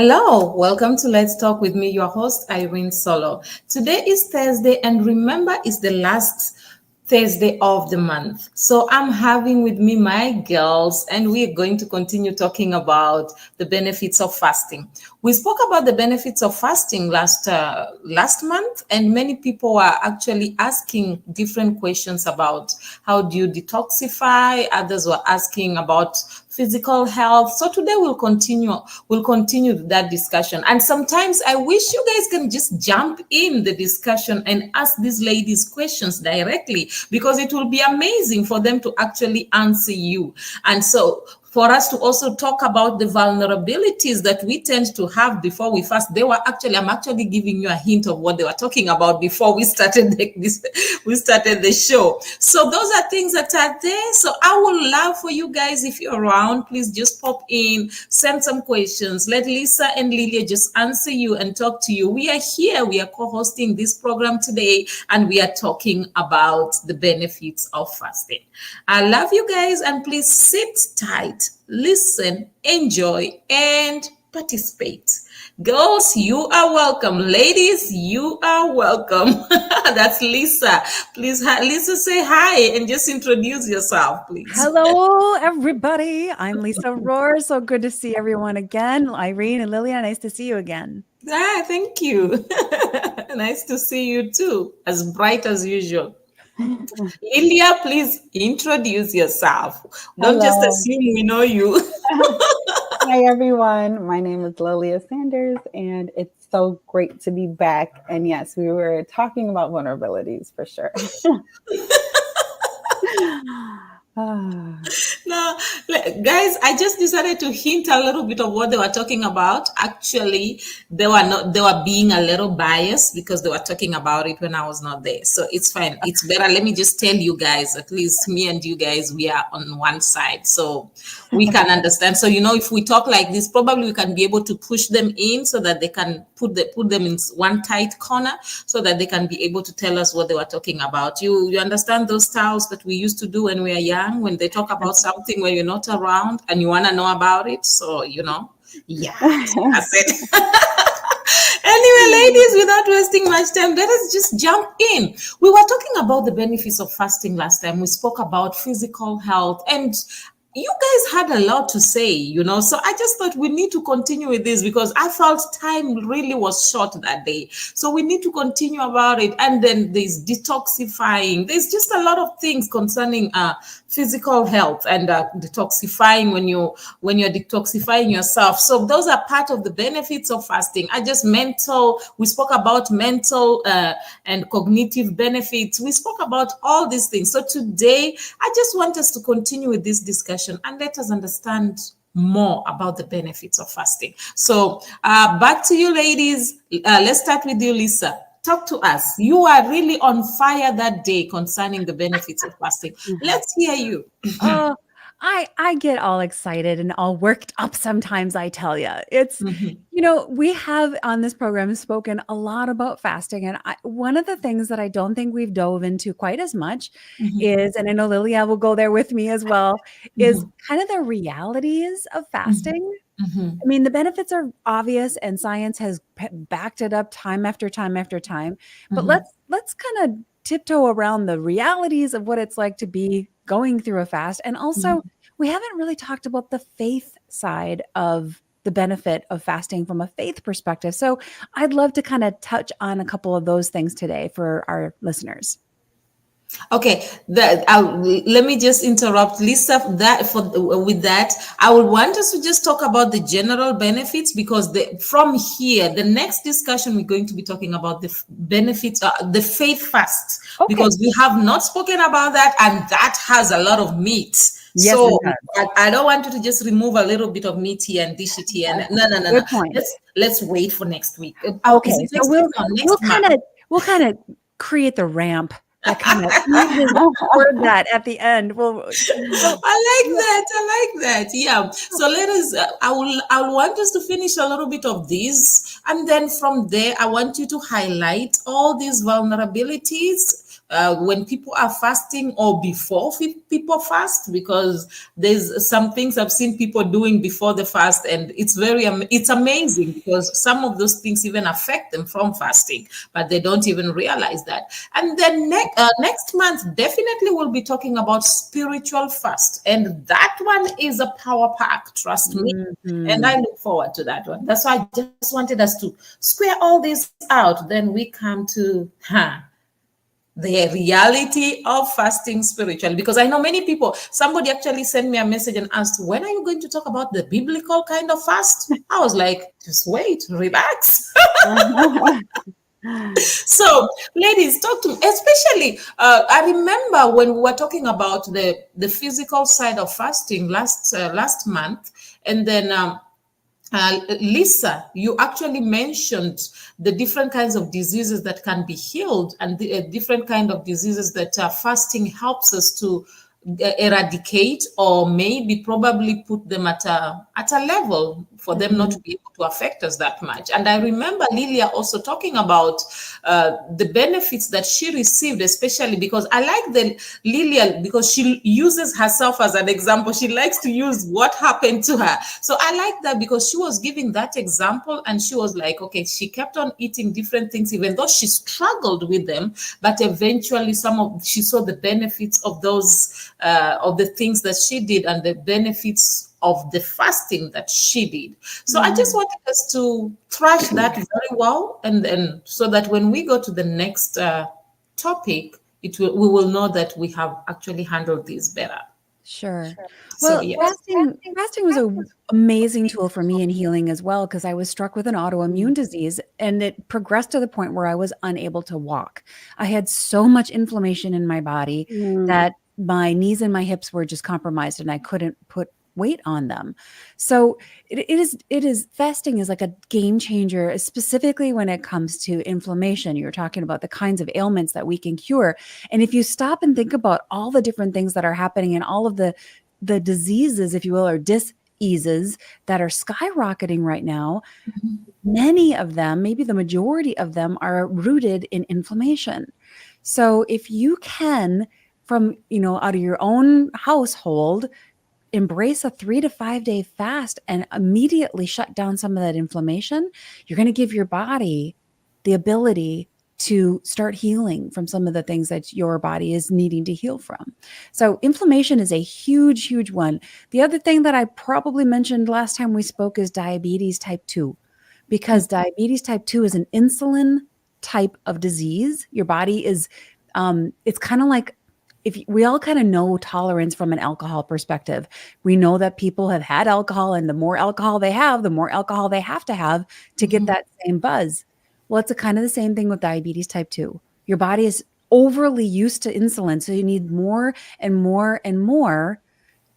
Hello, welcome to Let's Talk with me, your host, Irene Solo. Today is Thursday, and remember, it's the last Thursday of the month. So I'm having with me my girls, and we're going to continue talking about the benefits of fasting. We spoke about the benefits of fasting last month, and many people are actually asking different questions about how do you detoxify. Others were asking about physical health. So today we'll continue that discussion. And sometimes I wish you guys can just jump in the discussion and ask these ladies questions directly, because it will be amazing for them to actually answer you. And so for us to also talk about the vulnerabilities that we tend to have before we fast. I'm actually giving you a hint of what they were talking about before we started the show. So those are things that are there. So I would love for you guys, if you're around, please just pop in, send some questions. Let Lisa and Lilia just answer you and talk to you. We are here. We are co-hosting this program today, and we are talking about the benefits of fasting. I love you guys, and please sit tight, listen, enjoy, and participate. Girls, you are welcome. Ladies, you are welcome. That's Lisa. Please, Lisa, say hi and just introduce yourself, please. Hello, everybody. I'm Lisa Rohr. So good to see everyone again. Irene and Lilia, nice to see you again. Thank you. Nice to see you too. As bright as usual. Lilia, please introduce yourself. Don't just assume we know you. Hi, everyone. My name is Lilia Sanders, and it's so great to be back. And yes, we were talking about vulnerabilities for sure. No, guys, I just decided to hint a little bit of what they were talking about. Actually, they were being a little biased because they were talking about it when I was not there. So it's fine. It's better. Let me just tell you guys, at least me and you guys, we are on one side. So we can understand. So, if we talk like this, probably we can be able to push them in so that they can put them in one tight corner so that they can be able to tell us what they were talking about. You understand those styles that we used to do when we were young, when they talk about something when you're not around and you want to know about it. So, yeah, that's it. Anyway, ladies, without wasting much time, let us just jump in. We were talking about the benefits of fasting last time. We spoke about physical health, and you guys had a lot to say, so I just thought we need to continue with this because I felt time really was short that day. So we need to continue about it. And then there's detoxifying. There's just a lot of things concerning physical health and detoxifying when you're detoxifying yourself. So those are part of the benefits of fasting. We spoke about mental and cognitive benefits. We spoke about all these things. So today, I just want us to continue with this discussion and let us understand more about the benefits of fasting. So back to you, ladies. Let's start with you, Lisa. Talk to us. You are really on fire that day concerning the benefits of fasting. Let's hear you. I get all excited and all worked up sometimes, I tell you. It's, we have on this program spoken a lot about fasting. And one of the things that I don't think we've dove into quite as much is, and I know Lilia will go there with me as well, is kind of the realities of fasting. I mean, the benefits are obvious and science has backed it up time after time after time. But let's kind of tiptoe around the realities of what it's like to be going through a fast. And also, we haven't really talked about the faith side of the benefit of fasting from a faith perspective. So I'd love to kind of touch on a couple of those things today for our listeners. Okay, let me just interrupt, Lisa. With that, I would want us to just talk about the general benefits because from here, the next discussion we're going to be talking about the benefits, the faith fast, because we have not spoken about that, and that has a lot of meat. Yes, so I don't want you to just remove a little bit of meat here and dish it here. No. Good point. Let's wait for next week. Okay, so we'll kind of create the ramp. That kind of word that at the end. Well, I like that. Yeah. So let us. I want us to finish a little bit of this, and then from there, I want you to highlight all these vulnerabilities when people are fasting or before people fast, because there's some things I've seen people doing before the fast, and it's amazing because some of those things even affect them from fasting, but they don't even realize that. And then next month, definitely we'll be talking about spiritual fast, and that one is a power pack, trust me. And I look forward to that one. That's why I just wanted us to square all this out. Then we come to the reality of fasting spiritually, because I know many people, somebody actually sent me a message and asked, when are you going to talk about the biblical kind of fast? I was like, just wait, relax. So ladies, talk to me, especially I remember when we were talking about the physical side of fasting last month, and then Lisa, you actually mentioned the different kinds of diseases that can be healed, and the different kind of diseases that fasting helps us to eradicate, or maybe probably put them at a level for them not to be able to affect us that much. And I remember Lilia also talking about the benefits that she received, especially because I like the Lilia, because she uses herself as an example. She likes to use what happened to her. So I like that, because she was giving that example, and she was like, okay, she kept on eating different things, even though she struggled with them, but eventually she saw the benefits of those of the things that she did, and the benefits of the fasting that she did. So I just wanted us to thrash that very well, and so that when we go to the next topic, we will know that we have actually handled this better. Sure. So Well, yes. fasting was an amazing tool for me in healing as well, because I was struck with an autoimmune disease, and it progressed to the point where I was unable to walk. I had so much inflammation in my body that my knees and my hips were just compromised, and I couldn't put weight on them. So it is fasting is like a game changer, specifically when it comes to inflammation. You're talking about the kinds of ailments that we can cure. And if you stop and think about all the different things that are happening, and all of the diseases, if you will, or diseases that are skyrocketing right now, many of them, maybe the majority of them, are rooted in inflammation. So if you can, from, out of your own household, embrace a 3 to 5 day fast and immediately shut down some of that inflammation, you're going to give your body the ability to start healing from some of the things that your body is needing to heal from. So inflammation is a huge, huge one. The other thing that I probably mentioned last time we spoke is diabetes type 2, because diabetes type 2 is an insulin type of disease. Your body is, it's kind of like, if we all kind of know tolerance from an alcohol perspective. We know that people have had alcohol, and the more alcohol they have, the more alcohol they have to get that same buzz. Well, it's kind of the same thing with diabetes type 2. Your body is overly used to insulin, so you need more and more and more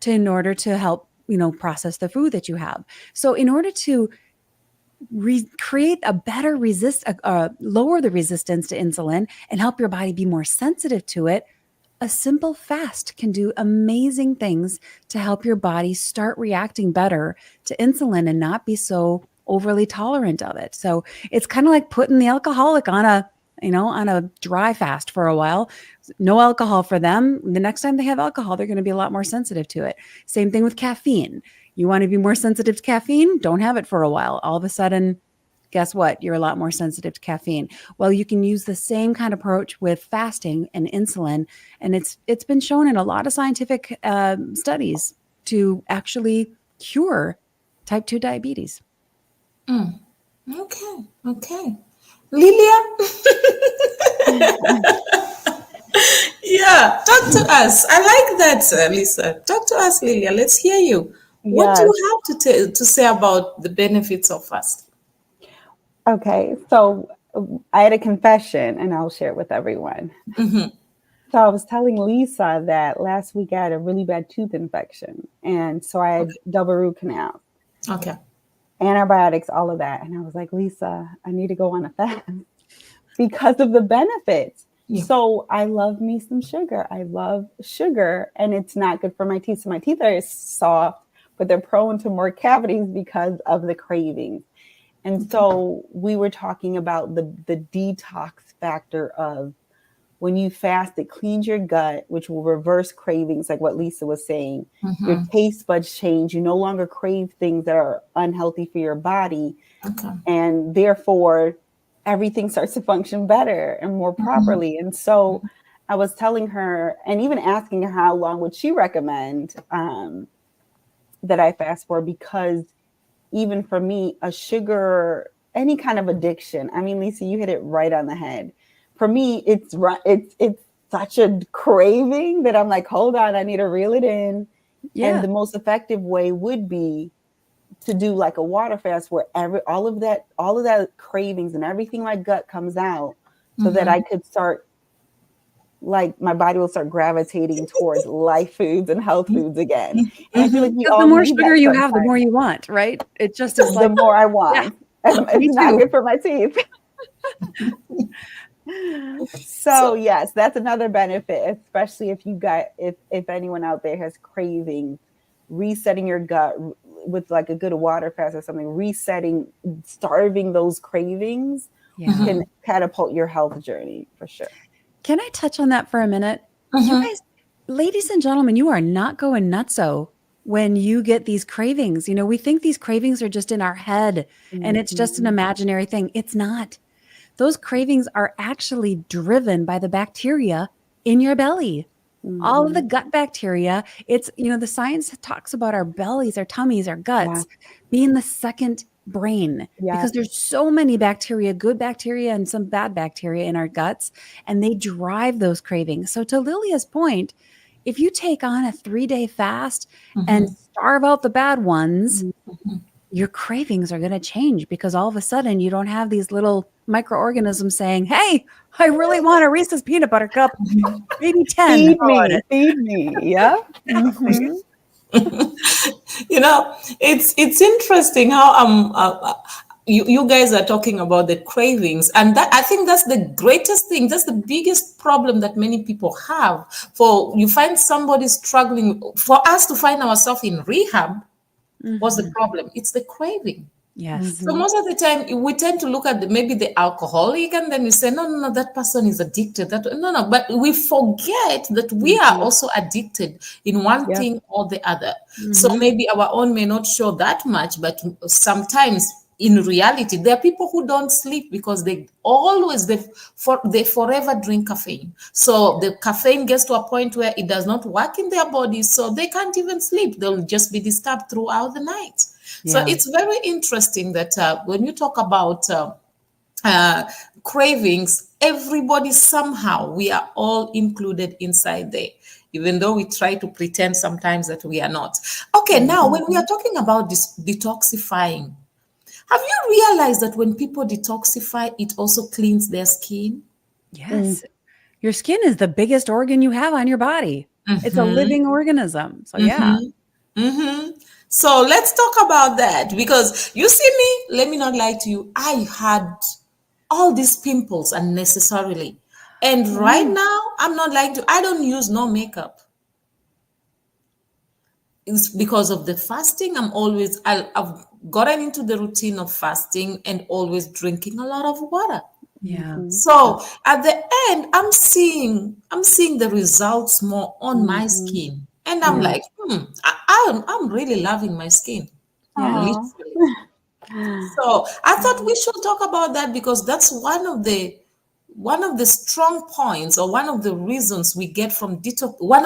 in order to help, process the food that you have. So in order to create a better lower the resistance to insulin and help your body be more sensitive to it, a simple fast can do amazing things to help your body start reacting better to insulin and not be so overly tolerant of it. So it's kind of like putting the alcoholic on a dry fast for a while. No alcohol for them. The next time they have alcohol, they're going to be a lot more sensitive to it. Same thing with caffeine. You want to be more sensitive to caffeine? Don't have it for a while. All of a sudden, guess what? You're a lot more sensitive to caffeine. Well, you can use the same kind of approach with fasting and insulin, and it's been shown in a lot of scientific studies to actually cure type 2 diabetes. Okay. Lilia? Yeah, talk to us. I like that, Lisa. Talk to us, Lilia. Let's hear you. What do you have to say about the benefits of fasting? Okay, so I had a confession, and I'll share it with everyone. So I was telling Lisa that last week I had a really bad tooth infection, and so I had double root canal. Okay. Antibiotics, all of that. And I was like, Lisa, I need to go on a fast because of the benefits. Yeah. So I love me some sugar. I love sugar, and it's not good for my teeth. So my teeth are soft, but they're prone to more cavities because of the cravings. And so we were talking about the detox factor of when you fast, it cleans your gut, which will reverse cravings, like what Lisa was saying. Your taste buds change. You no longer crave things that are unhealthy for your body. Okay. And therefore, everything starts to function better and more properly. And so I was telling her, and even asking her how long would she recommend that I fast for, because even for me, a sugar, any kind of addiction, I mean, Lisa, you hit it right on the head. For me, it's such a craving that I'm like, hold on, I need to reel it in. Yeah. And the most effective way would be to do like a water fast where all of that cravings and everything my gut comes out, so that I could start, like, my body will start gravitating towards life foods and health foods again. And I feel like we all the more need sugar that you have, the sometimes. more you want, right? It just is The like, more I want. me It's not too. good for my teeth. So yes, that's another benefit, especially if you got, if anyone out there has cravings, resetting your gut with like a good water fast or something, starving those cravings can catapult your health journey for sure. Can I touch on that for a minute? You guys, ladies and gentlemen, you are not going nutso when you get these cravings. You know, we think these cravings are just in our head and it's just an imaginary thing. It's not. Those cravings are actually driven by the bacteria in your belly. All of the gut bacteria. It's, you know, the science talks about our bellies, our tummies, our guts being the second brain, because there's so many bacteria, good bacteria and some bad bacteria in our guts, and they drive those cravings. So to Lilia's point, if you take on a 3-day fast and starve out the bad ones, your cravings are going to change, because all of a sudden you don't have these little microorganisms saying, hey, I really want a Reese's peanut butter cup, maybe 10. Feed me. Yeah. You know, it's interesting how you guys are talking about the cravings, and that, I think that's the greatest thing. That's the biggest problem that many people have. For you find somebody struggling, for us to find ourselves in rehab, what's the problem? It's the craving. Yes. So most of the time we tend to look at maybe the alcoholic, and then we say, no, that person is addicted. No, but we forget that we are also addicted in one thing or the other. So maybe our own may not show that much, but sometimes in reality, there are people who don't sleep because they forever drink caffeine. So the caffeine gets to a point where it does not work in their bodies, so they can't even sleep. They'll just be disturbed throughout the night. So it's very interesting that when you talk about cravings, everybody somehow, we are all included inside there, even though we try to pretend sometimes that we are not. Okay, now when we are talking about this detoxifying, have you realized that when people detoxify, it also cleans their skin? Yes. Your skin is the biggest organ you have on your body. It's a living organism. So So let's talk about that, because you see me, let me not lie to you, I had all these pimples unnecessarily. And right now, I'm not lying to you, I don't use no makeup. It's because of the fasting. I've gotten into the routine of fasting and always drinking a lot of water. So at the end, I'm seeing the results more on my skin. And I'm like, I'm really loving my skin. Literally. So I thought we should talk about that, because that's one of the strong points, or one of the reasons we get from detox, one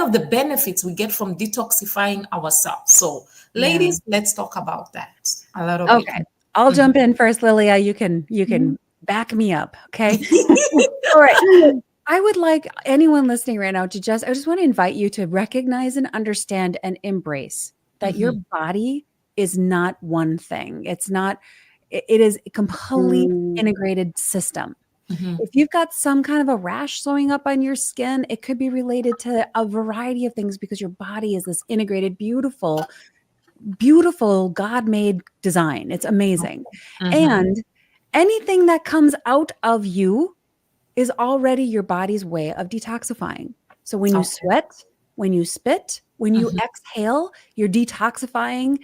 of the benefits we get from detoxifying ourselves. So ladies, let's talk about that a little bit. Okay. I'll jump in first, Lilia. You can back me up. Okay. All right. I would like anyone listening right now I just want to invite you to recognize and understand and embrace that your body is not one thing. It is a complete integrated system. If you've got some kind of a rash showing up on your skin, it could be related to a variety of things, because your body is this integrated, beautiful God-made design. It's amazing. And anything that comes out of you is already your body's way of detoxifying. So when you sweat, when you spit, when you exhale, you're detoxifying,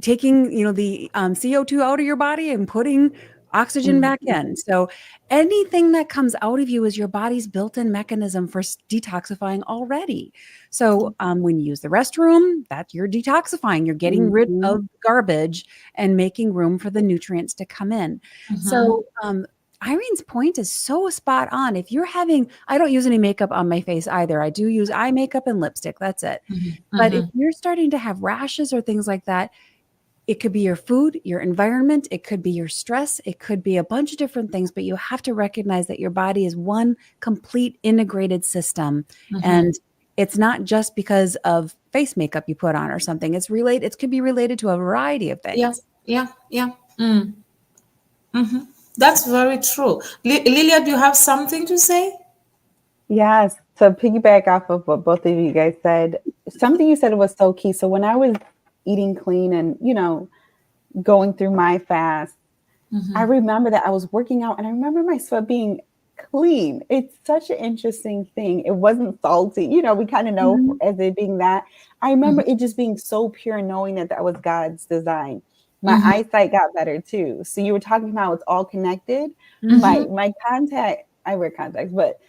taking, the CO2 out of your body and putting oxygen back in. So anything that comes out of you is your body's built-in mechanism for detoxifying already. So when you use the restroom, that you're detoxifying. You're getting rid of garbage and making room for the nutrients to come in. So Irene's point is so spot on. If you're having, I don't use any makeup on my face either. I do use eye makeup and lipstick. That's it. But if you're starting to have rashes or things like that, it could be your food, your environment. It could be your stress. It could be a bunch of different things, but you have to recognize that your body is one complete integrated system. And it's not just because of face makeup you put on or something. It's related. It could be related to a variety of things. Yeah. That's very true. Lilia, do you have something to say? Yes. To piggyback off of what both of you guys said, something you said was so key. So when I was eating clean and, going through my fast, I remember that I was working out and I remember my sweat being clean. It's such an interesting thing. It wasn't salty. We kind of know as it being that. I remember it just being so pure, knowing that was God's design. My eyesight got better too. So you were talking about it's all connected. My contact, I wear contacts, but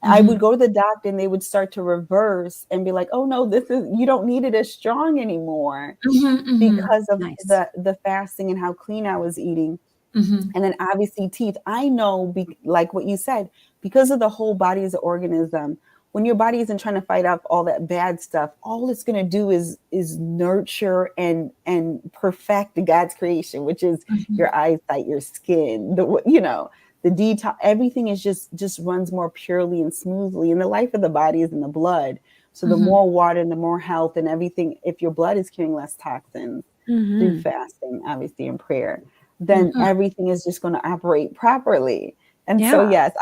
I would go to the doctor and they would start to reverse and be like, oh no, you don't need it as strong anymore because of the fasting and how clean I was eating. And then obviously teeth. I know, like what you said, because of the whole body as an organism, when your body isn't trying to fight off all that bad stuff, all it's going to do is nurture and perfect God's creation, which is your eyesight, your skin, the detox, everything is just runs more purely and smoothly. And the life of the body is in the blood. So the more water and the more health and everything, if your blood is carrying less toxins through fasting, obviously in prayer, then everything is just going to operate properly. And so, yes,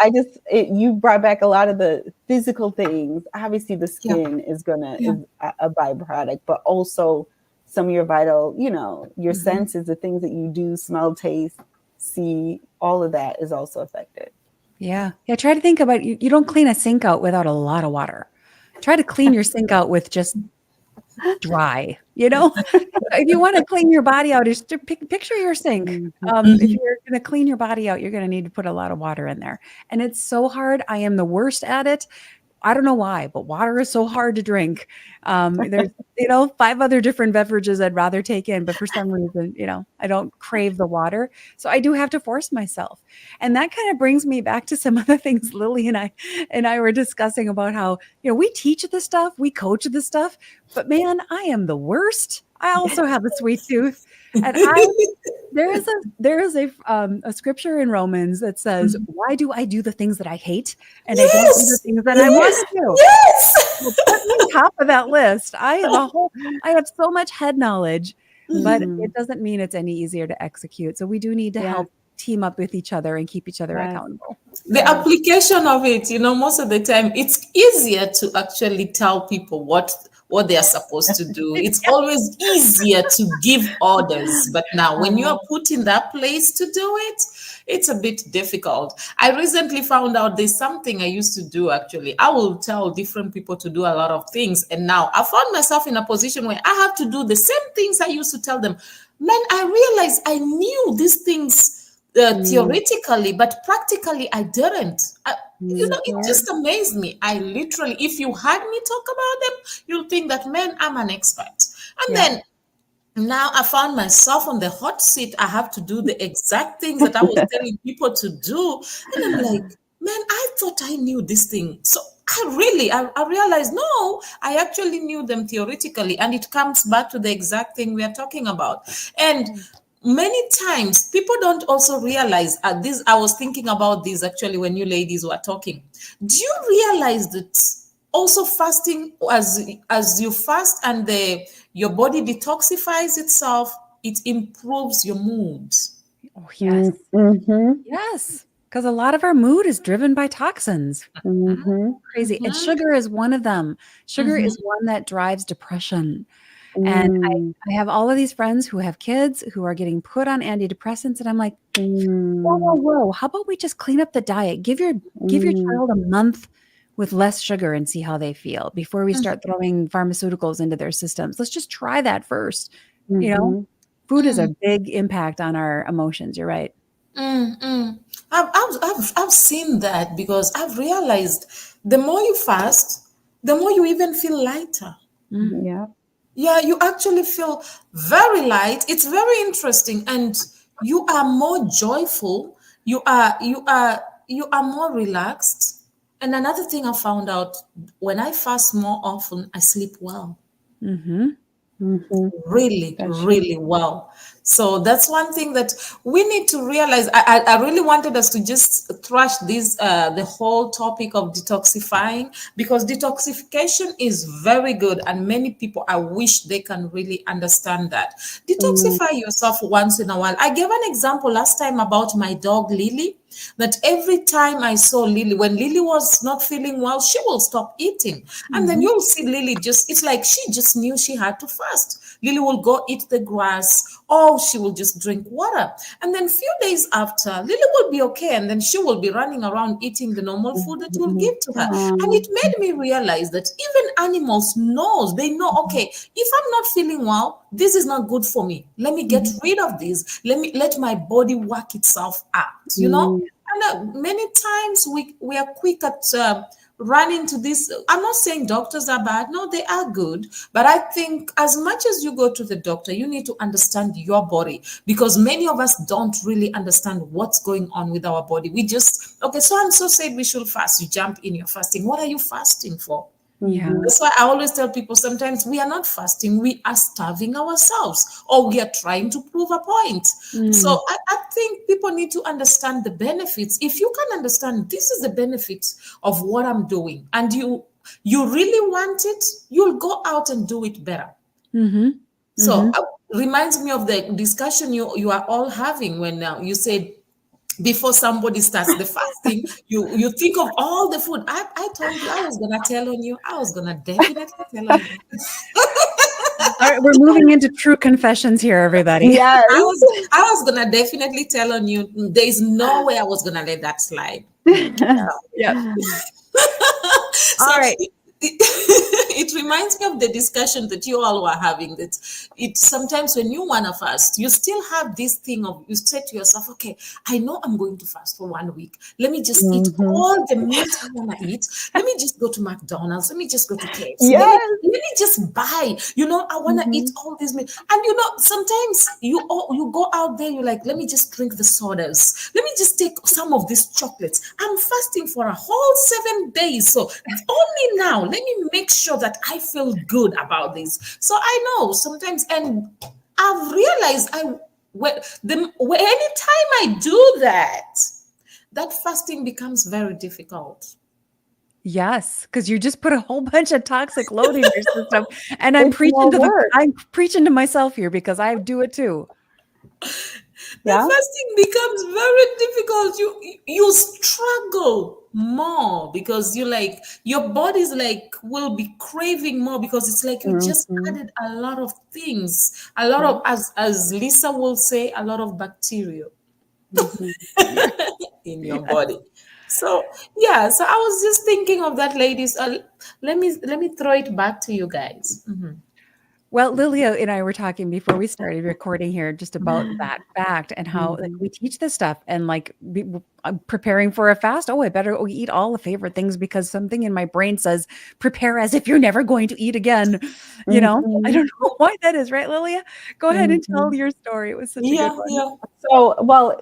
you brought back a lot of the physical things. Obviously the skin is a byproduct, but also some of your vital, your senses, the things that you do, smell, taste, see, all of that is also affected. Yeah. Try to think about you don't clean a sink out without a lot of water. Try to clean your sink out with just dry, if you want to clean your body out, just picture your sink. If you're going to clean your body out, you're going to need to put a lot of water in there. And it's so hard. I am the worst at it. I don't know why, but water is so hard to drink. There's, 5 other different beverages I'd rather take in, but for some reason, I don't crave the water. So I do have to force myself. And that kind of brings me back to some other things Lily and I were discussing about how, we teach this stuff, we coach this stuff, but man, I am the worst. I also have a sweet tooth. And there is a scripture in Romans that says, why do I do the things that I hate? And I don't do the things that I want to do. Yes. Well, put me on top of that list. I have so much head knowledge, but it doesn't mean it's any easier to execute. So we do need to help team up with each other and keep each other accountable. The application of it, most of the time, it's easier to actually tell people what they are supposed to do. It's always easier to give orders. But now when you are put in that place to do it, it's a bit difficult. I recently found out there's something I used to do, actually. I will tell different people to do a lot of things. And now I found myself in a position where I have to do the same things I used to tell them. Man, I realized I knew these things theoretically, but practically I didn't. It just amazed me. I literally, if you had me talk about them, you'll think that, man, I'm an expert. And then now I found myself on the hot seat. I have to do the exact things that I was telling people to do. And I'm like, man, I thought I knew this thing. So I realized, no, I actually knew them theoretically. And it comes back to the exact thing we are talking about. And many times people don't also realize this. I was thinking about this actually when you ladies were talking. Do you realize that also fasting, as you fast and your body detoxifies itself, it improves your mood? Oh, yes. Yes. Because a lot of our mood is driven by toxins. Crazy. And sugar is one of them. Sugar is one that drives depression. And I have all of these friends who have kids who are getting put on antidepressants. And I'm like, whoa. How about we just clean up the diet? Give your child a month with less sugar and see how they feel before we start throwing pharmaceuticals into their systems. Let's just try that first. Food is a big impact on our emotions. You're right. Mm. I've seen that because I've realized the more you fast, the more you even feel lighter. Yeah. Yeah, you actually feel very light. It's very interesting, and you are more joyful. You are more relaxed. And another thing I found out, when I fast more often, I sleep well, Mm-hmm. Mm-hmm. really, That's true. really well. So that's one thing that we need to realize. I really wanted us to just thrash this the whole topic of detoxifying, because detoxification is very good, and many people, I wish they can really understand that. Mm-hmm. Detoxify yourself once in a while. I gave an example last time about my dog Lily, that every time I saw Lily, when Lily was not feeling well, she will stop eating. And then Mm-hmm. you'll see Lily just, it's like she just knew she had to fast. Lily will go eat the grass, or she will just drink water. And then few days after, Lily will be okay. And then she will be running around eating the normal food that you'll Mm-hmm. give to her. And it made me realize that even animals knows, they know, okay, if I'm not feeling well, this is not good for me. Let me get rid of this. Let my body work itself out. Mm-hmm. And many times we are quick at running to this. I'm not saying doctors are bad. No, they are good. But I think as much as you go to the doctor, you need to understand your body, because many of us don't really understand what's going on with our body. We just, okay, so and so said we should fast. You jump in, you're fasting. What are you fasting for? Yeah. That's why I always tell people, sometimes we are not fasting, we are starving ourselves, or we are trying to prove a point. So Mm. I think people need to understand the benefits. If you can understand this is the benefits of what I'm doing, and you really want it, you'll go out and do it better. Mm-hmm. Mm-hmm. So reminds me of the discussion you are all having when you said, before somebody starts the fasting, you think of all the food. I told you I was gonna tell on you. I was gonna definitely tell on you. All right, we're moving into true confessions here, everybody. Yes. I was gonna definitely tell on you. There is no way I was gonna let that slide. Yep. So All right. it reminds me of the discussion that you all were having, that it sometimes when you want to fast, you still have this thing of, you say to yourself, okay, I know I'm going to fast for 1 week. Let me just eat Mm-hmm. all the meat I want to eat. Let me just go to McDonald's. Let me just go to KFC. Let me, Yes. let me just buy, I want to eat Mm-hmm. all these meat. And sometimes you go out there, you're like, let me just drink the sodas. Let me just take some of these chocolates. I'm fasting for a whole 7 days. So only now, let me make sure that I feel good about this. So I know sometimes, and I've realized anytime I do that, that fasting becomes very difficult. Yes, because you just put a whole bunch of toxic load in your system. And I'm It's more work. I'm preaching to myself here because I do it too. The Yeah. fasting becomes very difficult. You struggle more, because your body's like will be craving more, because it's like you just Mm-hmm. added a lot of things, a lot Yeah. of, as Lisa will say, a lot of bacteria Mm-hmm. Yeah. in your body. So yeah, so I was just thinking of that, ladies. Let me throw it back to you guys. Mhm. Well, Lilia and I were talking before we started recording here just about that fact and how like Mm-hmm. we teach this stuff and preparing for a fast. Oh, I better eat all the favorite things because something in my brain says prepare as if you're never going to eat again. I Mm-hmm. don't know why that is, right, Lilia? Go ahead and Mm-hmm. tell your story. It was such a good Yeah, one. yeah. So, well,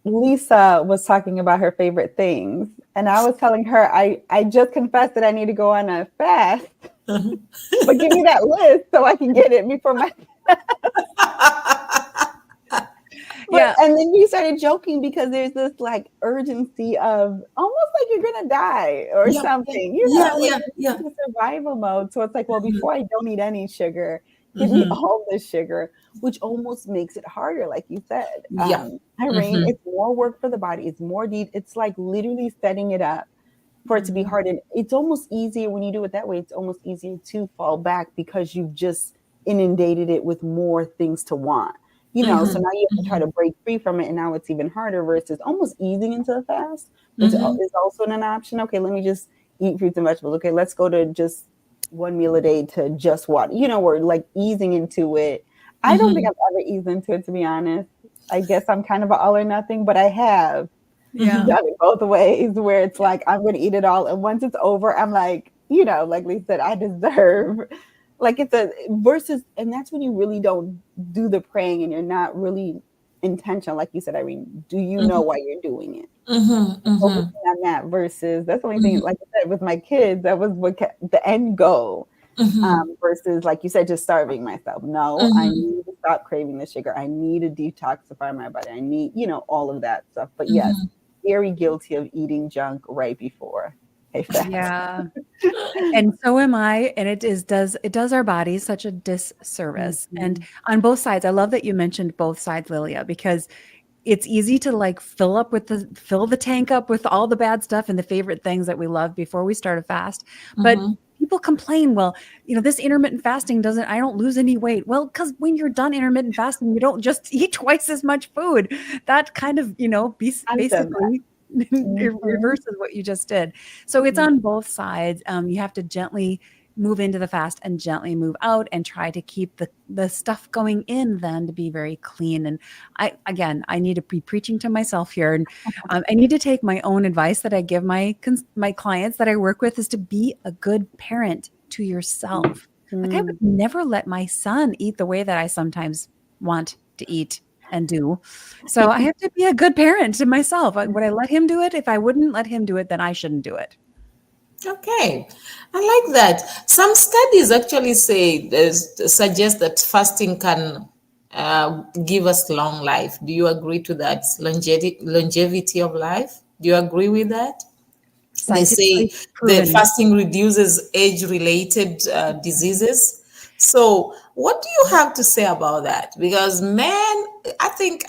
Lisa was talking about her favorite things, and I was telling her I just confessed that I need to go on a fast, but give me that list so I can get it before my. But Yeah. and then you started joking because there's this like urgency of almost like you're gonna die or Yeah, something, yeah, like yeah, yeah. the survival mode. So it's like, well, Mhm, before I don't eat any sugar, give me mhm. all the sugar, which almost makes it harder, like you said. Yeah. Irene, Mhm, it's more work for the body. It's more deep. It's like literally setting it up for it to be mhm, hard. And it's almost easier when you do it that way. It's almost easier to fall back because you've just inundated it with more things to want. So mhm, now you have to try mhm, to break free from it, and now it's even harder versus almost easing into the fast, which mhm, is also an option. Okay, let me just eat fruits and vegetables. Okay, let's go to just one meal a day to just water. We're like easing into it. I don't think mhm. I've ever eased into it, to be honest. I guess I'm kind of an all or nothing, but I have Yeah. done it both ways where it's like, I'm going to eat it all. And once it's over, I'm like, like Lisa said, I deserve, like it's a versus, and that's when you really don't do the praying and you're not really intentional. Like you said, Irene, do you know why you're doing it? Focusing on that versus that's the only thing, like I said, with my kids, that was what the end goal. Versus, like you said, just starving myself. No, I need to stop craving the sugar. I need to detoxify my body. I need, all of that stuff. But yes, very guilty of eating junk right before a fast. Yeah. And so am I. And it does our bodies such a disservice. And on both sides, I love that you mentioned both sides, Lilia, because it's easy to like fill the tank up with all the bad stuff and the favorite things that we love before we start a fast. But people complain, well, this intermittent fasting I don't lose any weight. Well, because when you're done intermittent fasting, you don't just eat twice as much food. That kind of, basically it reverses what you just did. So it's on both sides. You have to gently move into the fast and gently move out and try to keep the stuff going in then to be very clean. And I need to be preaching to myself here. And I need to take my own advice that I give my clients that I work with is to be a good parent to yourself. Like I would never let my son eat the way that I sometimes want to eat and do. So I have to be a good parent to myself. Would I let him do it? If I wouldn't let him do it, then I shouldn't do it. Okay, I like that. Some studies actually suggest that fasting can give us long life. Do you agree to that? Longevity of life. Do you agree with that? They say that fasting reduces age-related diseases. So, what do you have to say about that? Because, man, I think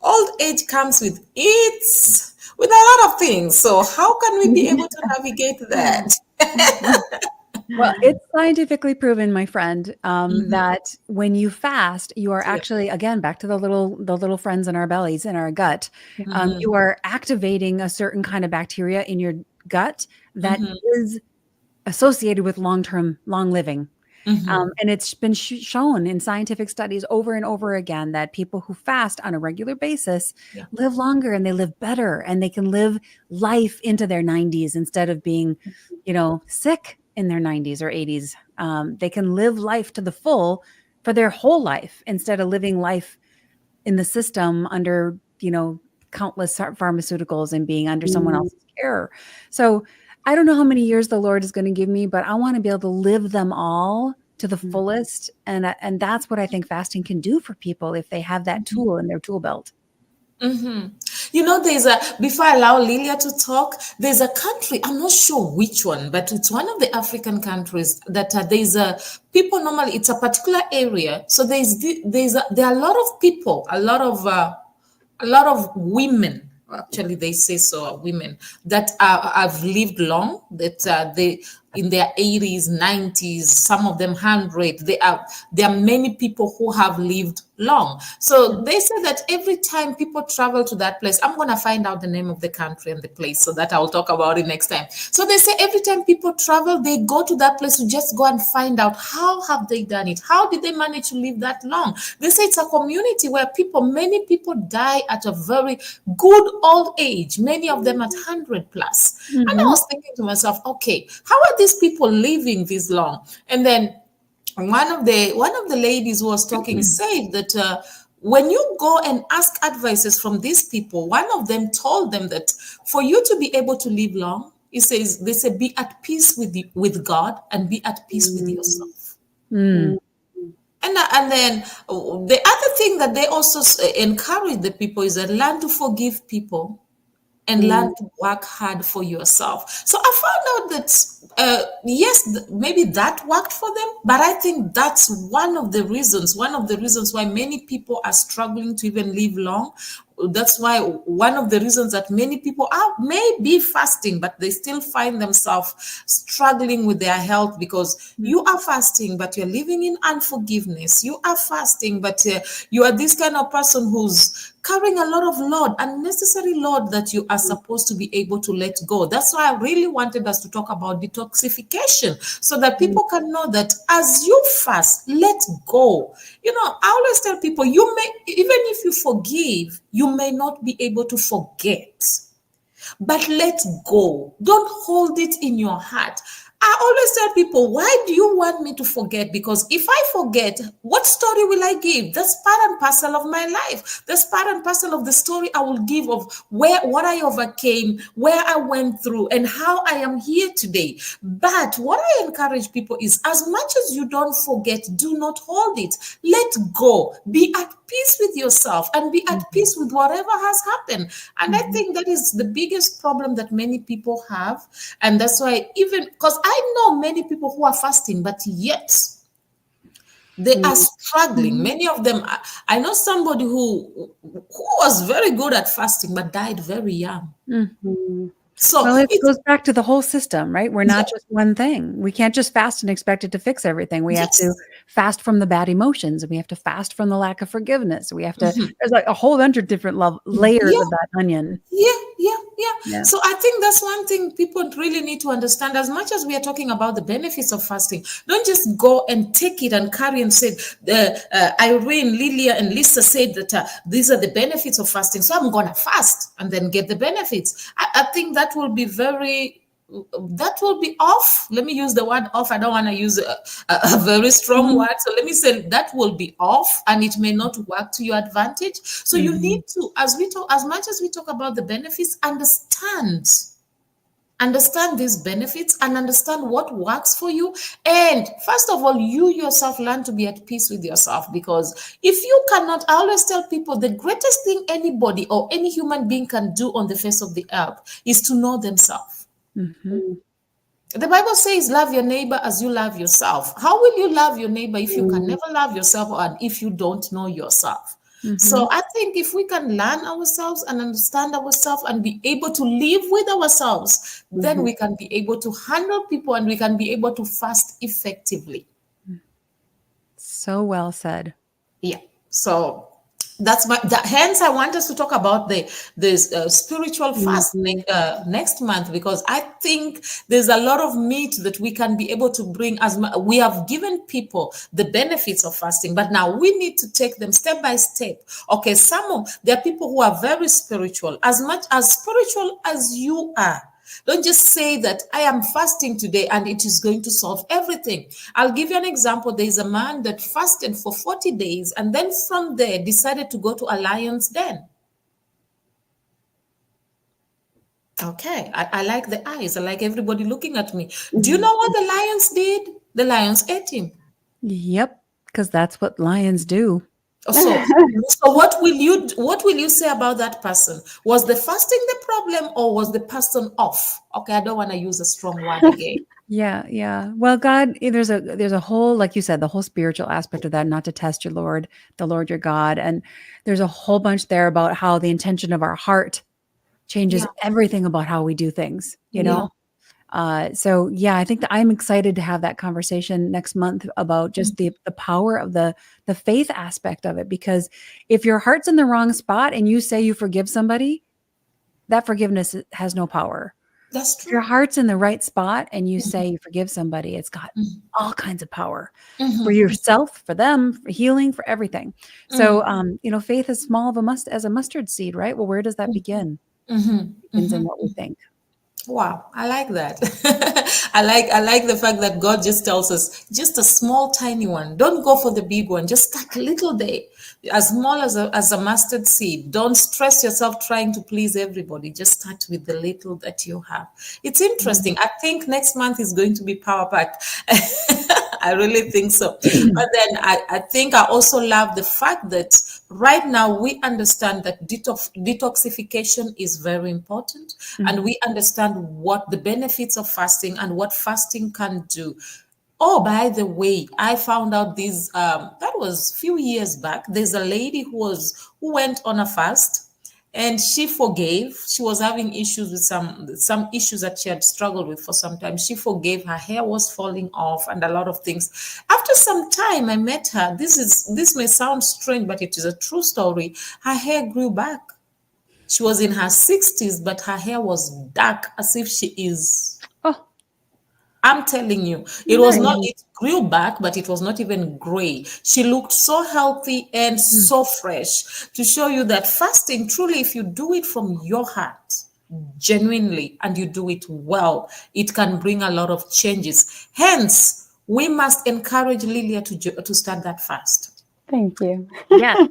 old age comes with a lot of things. So how can we be able to navigate that? Well, it's scientifically proven, my friend, that when you fast, you are actually, again, back to the little friends in our bellies, in our gut, you are activating a certain kind of bacteria in your gut that is associated with long living. And it's been shown in scientific studies over and over again that people who fast on a regular basis live longer and they live better and they can live life into their 90s instead of being, sick in their 90s or 80s. They can live life to the full for their whole life instead of living life in the system under, countless pharmaceuticals and being under someone else's care. So I don't know how many years the Lord is going to give me, but I want to be able to live them all to the fullest. And that's what I think fasting can do for people if they have that tool in their tool belt. Before I allow Lilia to talk, there's a country, I'm not sure which one, but it's one of the African countries that people normally, it's a particular area. So there are a lot of people, a lot of women, actually they say so, women that have lived long, that they in their 80s, 90s, some of them 100. There are many people who have lived long. So they say that every time people travel to that place, I'm going to find out the name of the country and the place so that I'll talk about it next time. So they say every time people travel, they go to that place to just go and find out how have they done it? How did they manage to live that long? They say it's a community where many people die at a very good old age, many of them at 100 plus. And I was thinking to myself, okay, how are these people living this long? And then one of the ladies who was talking said that when you go and ask advices from these people, one of them told them that for you to be able to live long, they say be at peace with God and be at peace with yourself. And then the other thing that they also encourage the people is that learn to forgive people and learn to work hard for yourself. So I found out that, yes, maybe that worked for them, but I think that's one of the reasons why many people are struggling to even live long. That's why one of the reasons that many people may be fasting, but they still find themselves struggling with their health because you are fasting, but you're living in unforgiveness. You are fasting, but you are this kind of person who's carrying a lot of load, unnecessary load that you are supposed to be able to let go. That's why I really wanted us to talk about detoxification, so that people can know that as you fast, let go. I always tell people, you may, even if you forgive, you may not be able to forget. But let go. Don't hold it in your heart. I always tell people, why do you want me to forget? Because if I forget, what story will I give? That's part and parcel of my life. That's part and parcel of the story I will give of what I overcame, where I went through, and how I am here today. But what I encourage people is, as much as you don't forget, do not hold it. Let go. Be at peace with yourself and be at peace with whatever has happened. And I think that is the biggest problem that many people have. And that's why, even because I know many people who are fasting, but yet they are struggling. Many of them, I know somebody who was very good at fasting, but died very young. So well, it goes back to the whole system, right? We're not just one thing. We can't just fast and expect it to fix everything. We have to fast from the bad emotions, and we have to fast from the lack of forgiveness. We have to, there's like a whole bunch of different layers of that onion. Yeah. So I think that's one thing people really need to understand. As much as we are talking about the benefits of fasting, don't just go and take it and carry and say, Irene, Lilia, and Lisa said that these are the benefits of fasting, so I'm going to fast and then get the benefits. I think that will be off. Let me use the word off. I don't want to use a very strong word. So let me say that will be off, and it may not work to your advantage. So you need to, as much as we talk about the benefits, understand these benefits and understand what works for you. And first of all, you yourself learn to be at peace with yourself, because if you cannot, I always tell people, the greatest thing anybody or any human being can do on the face of the earth is to know themselves. The Bible says, love your neighbor as you love yourself. How will you love your neighbor if you can never love yourself, and if you don't know yourself? So I think if we can learn ourselves and understand ourselves and be able to live with ourselves, then we can be able to handle people, and we can be able to fast effectively. So well said. Yeah. So hence I want us to talk about the spiritual fast next month, because I think there's a lot of meat that we can be able to bring. We have given people the benefits of fasting, but now we need to take them step by step. Okay, there are people who are very spiritual, as much as spiritual as you are. Don't just say that I am fasting today and it is going to solve everything. I'll give you an example. There is a man that fasted for 40 days and then from there decided to go to a lion's den. Okay, I like the eyes. I like everybody looking at me. Do you know what the lions did? The lions ate him. Yep, because that's what lions do. So what will you say about that person? Was the fasting the problem, or was the person off? Okay, I don't want to use a strong word again. Yeah. Well, God, there's a whole, like you said, the whole spiritual aspect of that, not to test the Lord your God. And there's a whole bunch there about how the intention of our heart changes everything about how we do things, you know? So yeah, I think that I'm excited to have that conversation next month about just the power of the faith aspect of it, because if your heart's in the wrong spot and you say you forgive somebody, that forgiveness has no power. That's true. If your heart's in the right spot and you say you forgive somebody, it's got all kinds of power for yourself, for them, for healing, for everything. So, faith is small as a mustard seed, right? Well, where does that begin? It begins in what we think. Wow, I like that. I like the fact that God just tells us just a small, tiny one. Don't go for the big one. Just start little day, as small as a mustard seed. Don't stress yourself trying to please everybody. Just start with the little that you have. It's interesting. I think next month is going to be power packed. I really think so. But then I think I also love the fact that right now we understand that detoxification is very important, and we understand what the benefits of fasting and what fasting can do. Oh, by the way, I found out that was a few years back. There's a lady who went on a fast, and she forgave. She was having issues with some issues that she had struggled with for some time. She forgave. Her hair was falling off and a lot of things. After some time, I met her. This may sound strange, but it is a true story. Her hair grew back. She was in her 60s, but her hair was dark as if she is. Oh, I'm telling you, it was not, it grew back, but it was not even gray. She looked so healthy and so fresh, to show you that fasting, truly, if you do it from your heart, genuinely, and you do it well, it can bring a lot of changes. Hence, we must encourage Lilia to start that fast. Thank you. yes,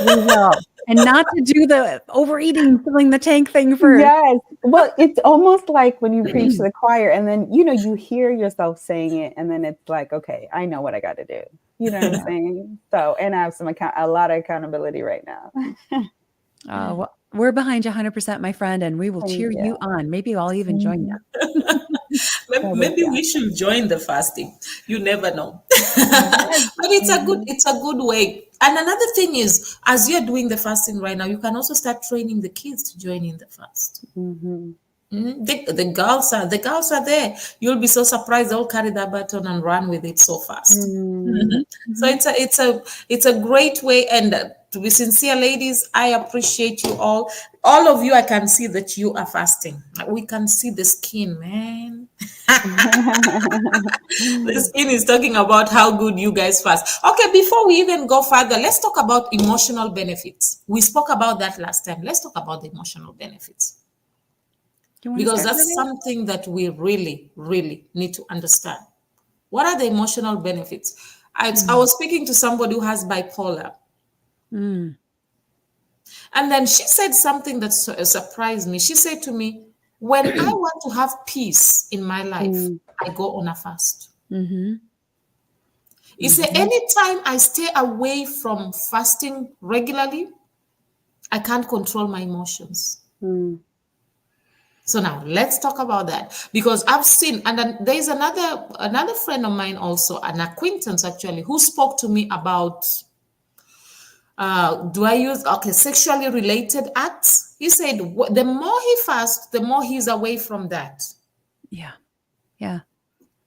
we will. And not to do the overeating, filling the tank thing first. Yes. Well, it's almost like when you preach to the choir and then, you hear yourself saying it and then it's like, okay, I know what I got to do. You know what I'm saying? So, and I have a lot of accountability right now. Well, we're behind you 100%, my friend, and we will cheer you on. Maybe I'll even join you. Maybe we should join the fasting. You never know. But it's a good way. And another thing is, as you're doing the fasting right now, you can also start training the kids to join in the fast. The girls are there. You'll be so surprised. They'll carry that baton and run with it so fast. So it's a great way. And to be sincere, ladies, I appreciate you all. All of you, I can see that you are fasting. We can see the skin, man. The skin is talking about how good you guys fast. Okay, before we even go further, let's talk about emotional benefits. We spoke about that last time. Let's talk about the emotional benefits. Because that's something that we really, really need to understand. What are the emotional benefits? I was speaking to somebody who has bipolar. And then she said something that surprised me. She said to me, when I want to have peace in my life, I go on a fast. You say, anytime I stay away from fasting regularly, I can't control my emotions. So now let's talk about that, because I've seen, and then there's another friend of mine also, an acquaintance actually, who spoke to me about sexually related acts. He said the more he fasts, the more he's away from that. Yeah.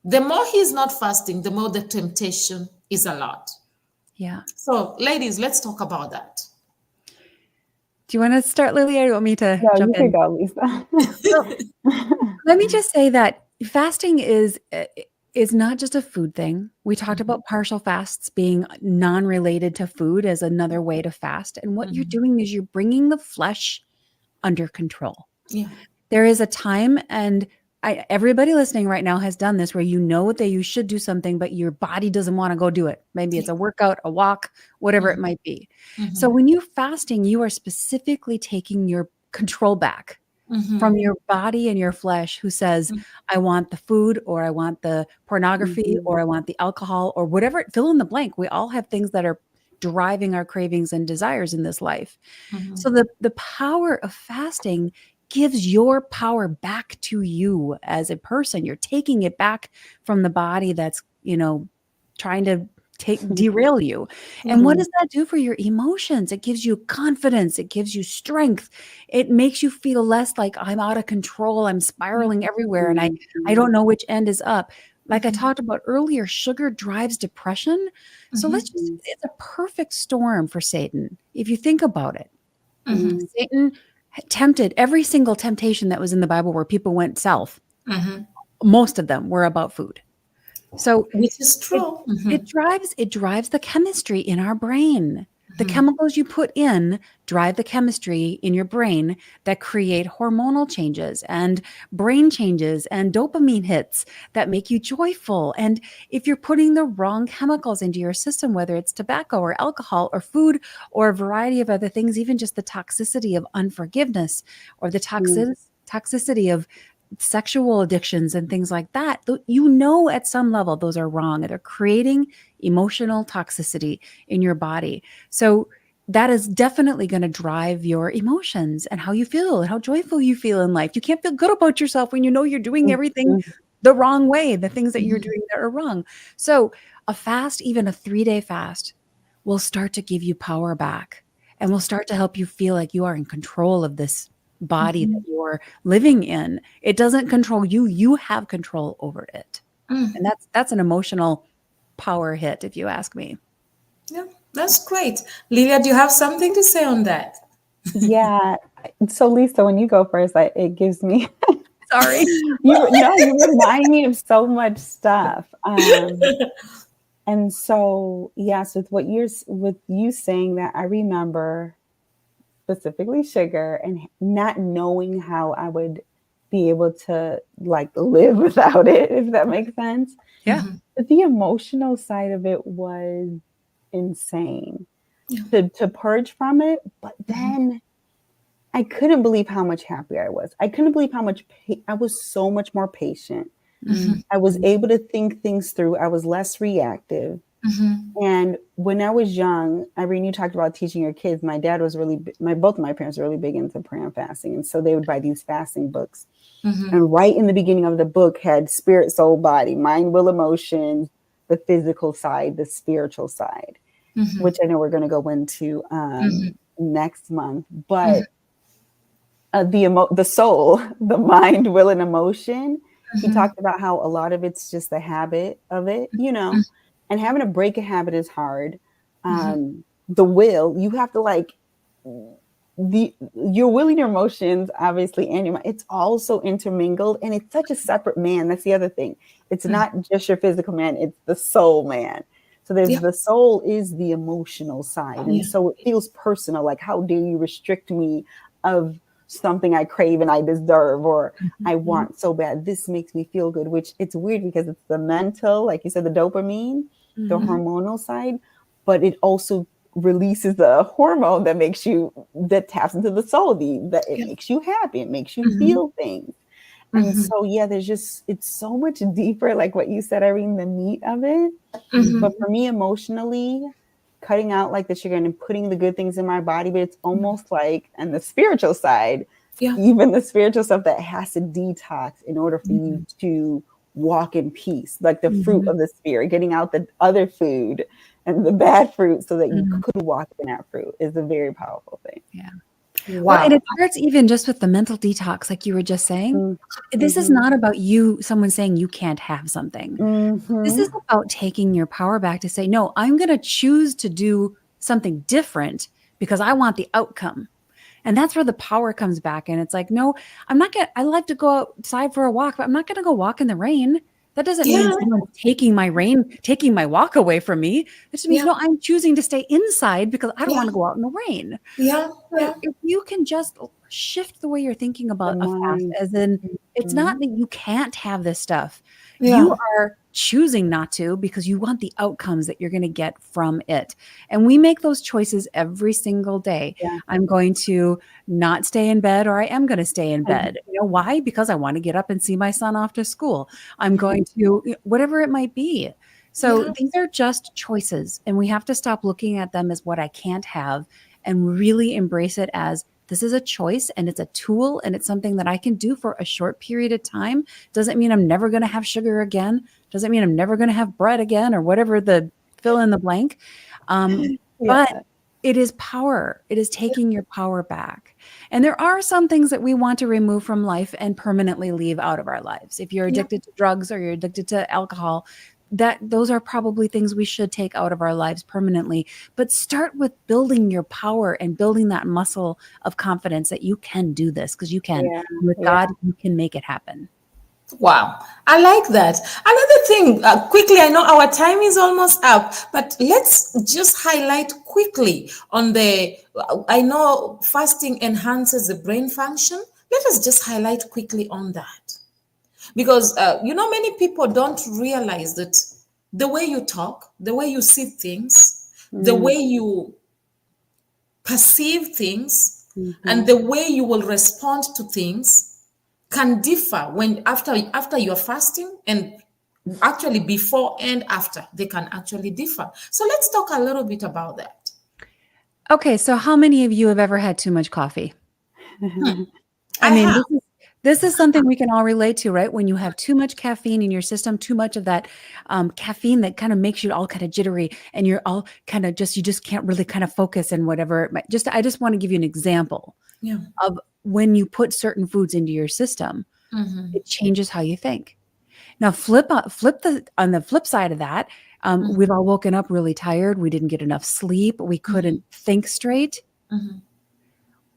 The more he's not fasting, the more the temptation is a lot. Yeah. So ladies, let's talk about that. Do you want to start, Lilia, or do you want me to jump in? You can go, Lisa. Let me just say that fasting is not just a food thing. We talked about partial fasts being non-related to food as another way to fast. And what you're doing is you're bringing the flesh under control. Yeah. There is a time, and everybody listening right now has done this, where you know that you should do something, but your body doesn't want to go do it. Maybe it's a workout, a walk, whatever it might be. So when you're fasting, you are specifically taking your control back from your body and your flesh, who says, I want the food, or I want the pornography, or I want the alcohol, or whatever, fill in the blank. We all have things that are driving our cravings and desires in this life. So the power of fasting gives your power back to you as a person. You're taking it back from the body that's, trying to derail you. And what does that do for your emotions? It gives you confidence. It gives you strength. It makes you feel less like I'm out of control. I'm spiraling everywhere and I don't know which end is up. Like I talked about earlier, sugar drives depression. So it's a perfect storm for Satan, if you think about it. Satan tempted every single temptation that was in the Bible where people went south. Most of them were about food. So which is true. It drives the chemistry in our brain. The chemicals you put in drive the chemistry in your brain that create hormonal changes and brain changes and dopamine hits that make you joyful. And if you're putting the wrong chemicals into your system, whether it's tobacco or alcohol or food or a variety of other things, even just the toxicity of unforgiveness or the toxicity of sexual addictions and things like that, at some level those are wrong. They're creating emotional toxicity in your body. So that is definitely going to drive your emotions and how you feel and how joyful you feel in life. You can't feel good about yourself when you know you're doing everything the wrong way, the things that you're doing that are wrong. So a fast, even a 3-day fast, will start to give you power back. and will start to help you feel like you are in control of this body that you're living in. It doesn't control you. You have control over it. And that's an emotional power hit, if you ask me. Yeah, that's great. Lilia, do you have something to say on that? Yeah. So Lisa, when you go first, it gives me Sorry. you remind me of so much stuff. And so yes, with you saying that, I remember specifically sugar and not knowing how I would be able to like live without it, if that makes sense. Yeah. But the emotional side of it was insane to purge from it. But then I couldn't believe how much happier I was. I couldn't believe how much I was so much more patient. I was able to think things through. I was less reactive. And when I was young, Irene, you talked about teaching your kids. My dad was both of my parents were really big into prayer and fasting. And so they would buy these fasting books. And right in the beginning of the book had spirit, soul, body, mind, will, emotion, the physical side, the spiritual side, which I know we're going to go into next month. But the soul, the mind, will, and emotion, he talked about how a lot of it's just the habit of it, and having to break a habit is hard. The will, you have to like your will and your emotions, obviously, and your mind, it's also intermingled, and it's such a separate man. That's the other thing. It's not just your physical man, it's the soul man. So there's the soul is the emotional side. And so it feels personal. Like, how dare you restrict me of something I crave and I deserve, or I want so bad. This makes me feel good, which it's weird because it's the mental, like you said, the dopamine, the hormonal side, but it also releases the hormone that taps into the soul, that it makes you happy. It makes you feel things. And so, it's so much deeper, like what you said, Irene, the meat of it. But for me, emotionally, cutting out like the sugar and putting the good things in my body, but it's almost like, and the spiritual side, even the spiritual stuff that has to detox in order for you to walk in peace, like the fruit of the spirit, getting out the other food and the bad fruit so that you could walk in that fruit is a very powerful thing. Yeah. Wow. Well, and it starts even just with the mental detox, like you were just saying. This is not about someone saying you can't have something. This is about taking your power back to say, no, I'm going to choose to do something different because I want the outcome. And that's where the power comes back. And it's like, no, I like to go outside for a walk, but I'm not going to go walk in the rain. That doesn't mean someone's taking my walk away from me. It just means, no, I'm choosing to stay inside because I don't want to go out in the rain. So if you can just shift the way you're thinking about a fast, as in, it's not that you can't have this stuff. You are choosing not to because you want the outcomes that you're going to get from it. And we make those choices every single day. I'm going to not stay in bed, or I am going to stay in bed. You know why? Because I want to get up and see my son off to school. I'm going to, whatever it might be. So these are just choices, and we have to stop looking at them as what I can't have and really embrace it as this is a choice, and it's a tool, and it's something that I can do for a short period of time. Doesn't mean I'm never going to have sugar again. Doesn't mean I'm never going to have bread again, or whatever the fill in the blank. But it is power. It is taking your power back. And there are some things that we want to remove from life and permanently leave out of our lives. If you're addicted to drugs or you're addicted to alcohol, those are probably things we should take out of our lives permanently. But start with building your power and building that muscle of confidence that you can do this, because you can. With God, you can make it happen. Wow, I like that. Another thing, quickly, I know our time is almost up, but let's just highlight quickly on I know fasting enhances the brain function. Let us just highlight quickly on that. Because, many people don't realize that the way you talk, the way you see things, the way you perceive things, and the way you will respond to things can differ when after you're fasting, and actually before and after they can actually differ. So let's talk a little bit about that. Okay, so how many of you have ever had too much coffee? This is something we can all relate to, right? When you have too much caffeine in your system, too much of that caffeine that kind of makes you all kind of jittery, and you're all kind of you just can't really kind of focus and whatever. I just want to give you an example of when you put certain foods into your system, it changes how you think. Now, on the flip side of that, we've all woken up really tired. We didn't get enough sleep. We couldn't think straight.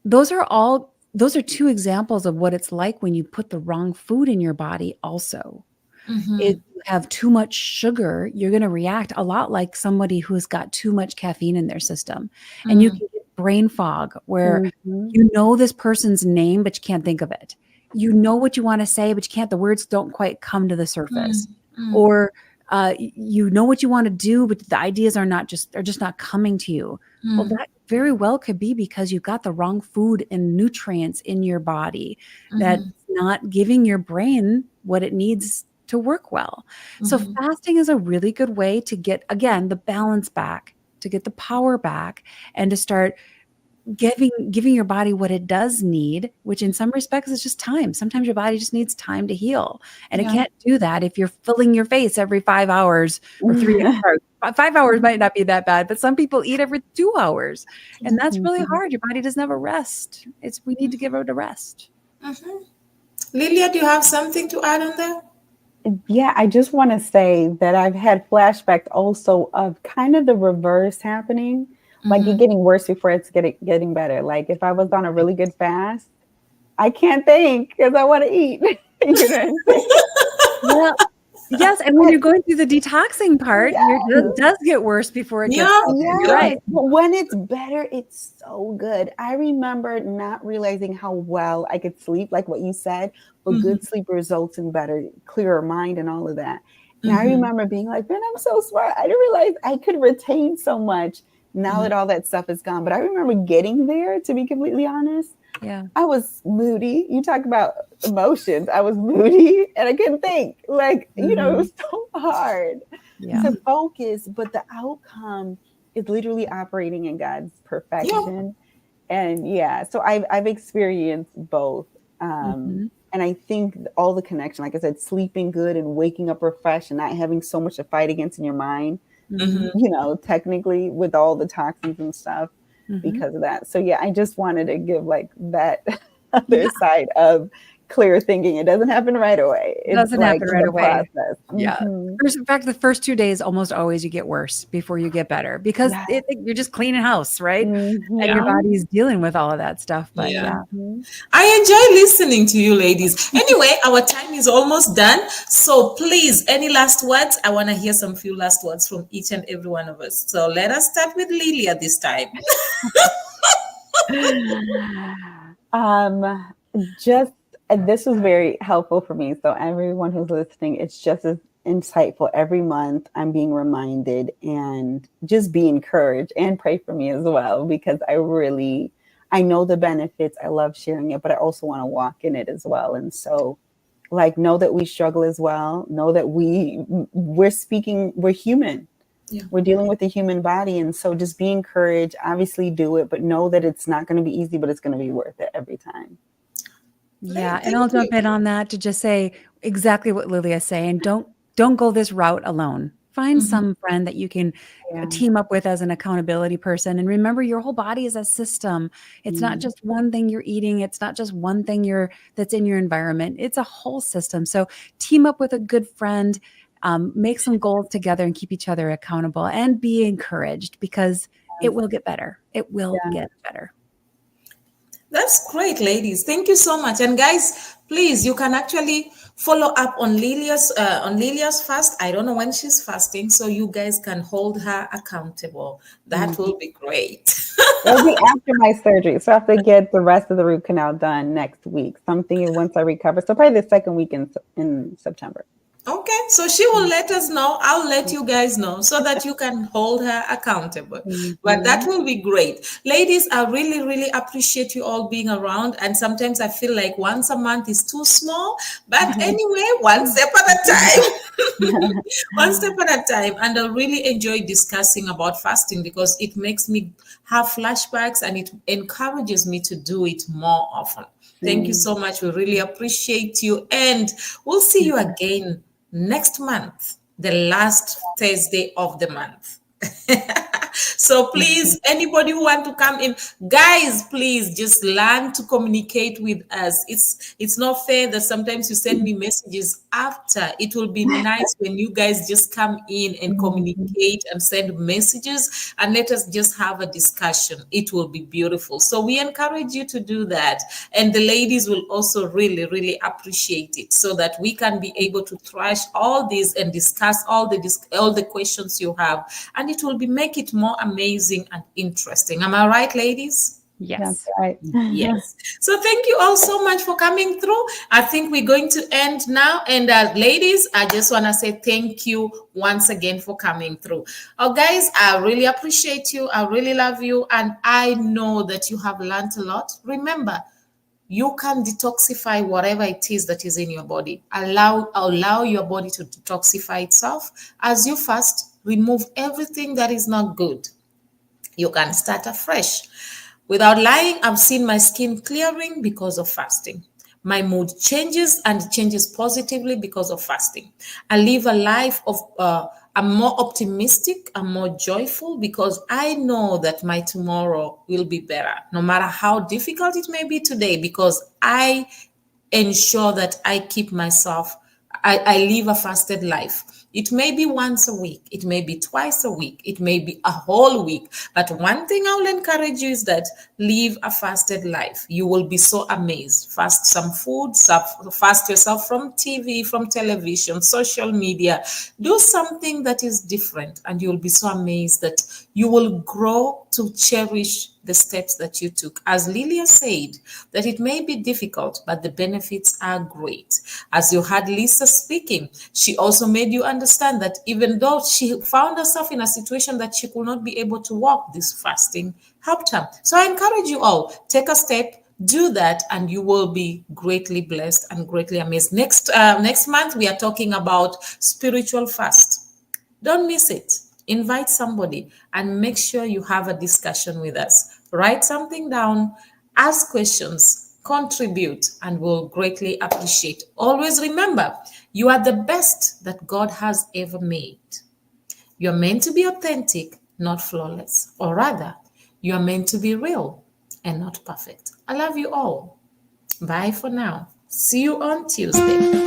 Those are two examples of what it's like when you put the wrong food in your body also. If you have too much sugar, you're going to react a lot like somebody who's got too much caffeine in their system. And you can get brain fog where you know this person's name, but you can't think of it. You know what you want to say, but you can't, the words don't quite come to the surface. Or you know what you want to do, but the ideas they're just not coming to you. Well, that very well could be because you've got the wrong food and nutrients in your body that's not giving your brain what it needs to work well. So fasting is a really good way to get, again, the balance back, to get the power back, and to start giving your body what it does need, which in some respects is just time. Sometimes your body just needs time to heal. And it can't do that if you're filling your face every 5 hours or 3 hours. 5 hours might not be that bad, but some people eat every 2 hours. And that's really hard. Your body doesn't have a rest. We need to give it a rest. Lilia, do you have something to add on that? Yeah, I just want to say that I've had flashbacks also of kind of the reverse happening. Like it getting worse before it's getting better. Like if I was on a really good fast, I can't think because I want to eat. You know what I'm saying? Well, yes, and when you're going through the detoxing part, it does get worse before it gets better. Yeah. Right. But when it's better, it's so good. I remember not realizing how well I could sleep, like what you said, but good sleep results in better, clearer mind and all of that. And I remember being like, man, I'm so smart. I didn't realize I could retain so much now that all that stuff is gone. But I remember getting there, to be completely honest. Yeah. I was moody. You talk about emotions. I was moody and I couldn't think. Like, you know, it was so hard to focus, but the outcome is literally operating in God's perfection. And so I've experienced both. And I think all the connection, like I said, sleeping good and waking up refreshed and not having so much to fight against in your mind, you know, technically with all the toxins and stuff because of that. So yeah, I just wanted to give like that other side of clear thinking. It doesn't happen right away. It doesn't happen right away. Process. Yeah. In fact, the first 2 days almost always you get worse before you get better because you're just cleaning house, right? And your body's dealing with all of that stuff. But I enjoy listening to you ladies. Anyway, our time is almost done. So please, any last words? I want to hear some few last words from each and every one of us. So let us start with Lilia this time. This was very helpful for me. So everyone who's listening, it's just as insightful. Every month I'm being reminded and just be encouraged and pray for me as well, because I know the benefits. I love sharing it, but I also want to walk in it as well. And so like, know that we struggle as well. Know that we're human. Yeah. We're dealing with the human body. And so just be encouraged, obviously do it, but know that it's not going to be easy, but it's going to be worth it every time. Yeah. And I'll jump in on that to just say exactly what Lilia's saying. Don't go this route alone. Find some friend that you can team up with as an accountability person. And remember, your whole body is a system. It's not just one thing you're eating. It's not just one thing that's in your environment. It's a whole system. So team up with a good friend, make some goals together and keep each other accountable and be encouraged because it will get better. It will get better. That's great, ladies. Thank you so much. And guys, please, you can actually follow up on Lilia's fast. I don't know when she's fasting, so you guys can hold her accountable. That will be great. It'll be after my surgery, so I have to get the rest of the root canal done next week. Something once I recover. So probably the second week in September. Okay, so she will let us know. I'll let you guys know so that you can hold her accountable. But that will be great. Ladies, I really, really appreciate you all being around. And sometimes I feel like once a month is too small. But anyway, one step at a time. One step at a time. And I really enjoy discussing about fasting because it makes me have flashbacks and it encourages me to do it more often. Thank you so much. We really appreciate you. And we'll see you again next month, the last Thursday of the month. So please, anybody who want to come in, guys, please just learn to communicate with us. It's not fair that sometimes you send me messages after. It will be nice when you guys just come in and communicate and send messages and let us just have a discussion. It will be beautiful. So we encourage you to do that. And the ladies will also really, really appreciate it, so that we can be able to thrash all this and discuss all the questions you have. And it will make it more amazing and interesting. Am I right, ladies? Yes. That's right. Yes. So thank you all so much for coming through. I think we're going to end now. And ladies, I just want to say thank you once again for coming through. Oh, guys, I really appreciate you. I really love you. And I know that you have learned a lot. Remember, you can detoxify whatever it is that is in your body. Allow your body to detoxify itself. As you fast, remove everything that is not good. You can start afresh. Without lying, I've seen my skin clearing because of fasting. My mood changes, and it changes positively because of fasting. I live a life of, I'm more optimistic, I'm more joyful, because I know that my tomorrow will be better, no matter how difficult it may be today, because I ensure that I keep myself, I live a fasted life. It may be once a week, it may be twice a week, it may be a whole week. But one thing I will encourage you is that live a fasted life. You will be so amazed. Fast some food, fast yourself from TV, from television, social media. Do something that is different, and you'll be so amazed that you will grow to cherish the steps that you took. As Lillia said, that it may be difficult, but the benefits are great. As you heard Lisa speaking, she also made you understand that even though she found herself in a situation that she could not be able to walk, this fasting helped her. So I encourage you all, take a step, do that, and you will be greatly blessed and greatly amazed. Next month, we are talking about spiritual fast. Don't miss it. Invite somebody and make sure you have a discussion with us. Write something down, ask questions, contribute, and we'll greatly appreciate. Always remember, you are the best that God has ever made. You're meant to be authentic, not flawless. Or rather, you are meant to be real and not perfect. I love you all. Bye for now. See you on Tuesday.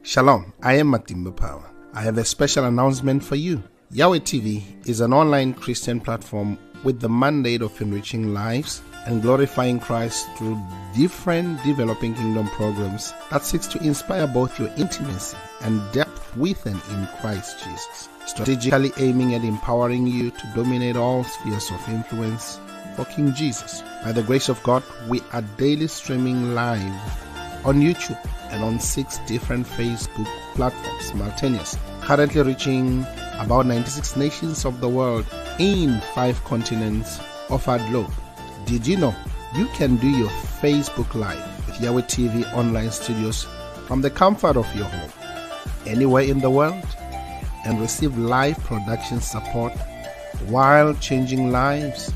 Shalom, I am Matimba Power. I have a special announcement for you. Yahweh TV is an online Christian platform with the mandate of enriching lives and glorifying Christ through different developing kingdom programs that seeks to inspire both your intimacy and depth with and in Christ Jesus, strategically aiming at empowering you to dominate all spheres of influence for King Jesus. By the grace of God, we are daily streaming live on YouTube and on 6 different Facebook platforms simultaneously, currently reaching about 96 nations of the world in 5 continents of our globe. Did you know you can do your Facebook Live with Yahweh TV online studios from the comfort of your home, anywhere in the world, and receive live production support while changing lives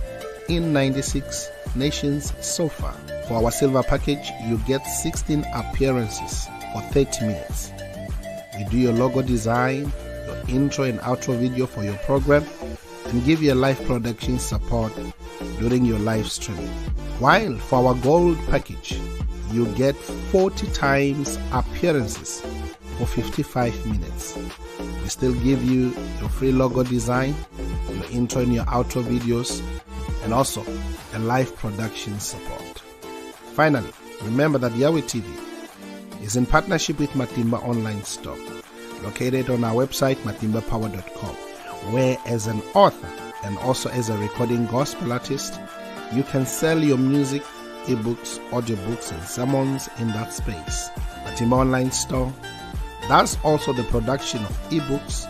in 96 nations so far? For our silver package, you get 16 appearances for 30 minutes. We do your logo design, your intro and outro video for your program, and give you live production support during your live streaming. While for our gold package, you get 40 times appearances for 55 minutes. We still give you your free logo design, your intro and your outro videos, and also a live production support. Finally, remember that Yahweh TV is in partnership with Matimba Online Store, located on our website, matimbapower.com, where as an author and also as a recording gospel artist, you can sell your music, ebooks, audiobooks, and sermons in that space. Matimba Online Store does also the production of ebooks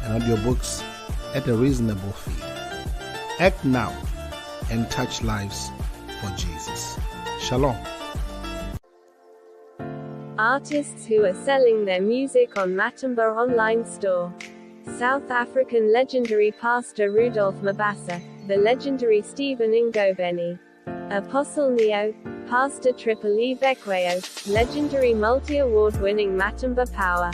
and audiobooks at a reasonable fee. Act now and touch lives for Jesus. Shalom. Artists who are selling their music on Matimba Online Store. South African legendary pastor Rudolph Mabasa, the legendary Stephen Ngobeni, Apostle Neo, Pastor Triple E Bekweyo, legendary multi-award-winning Matimba Power,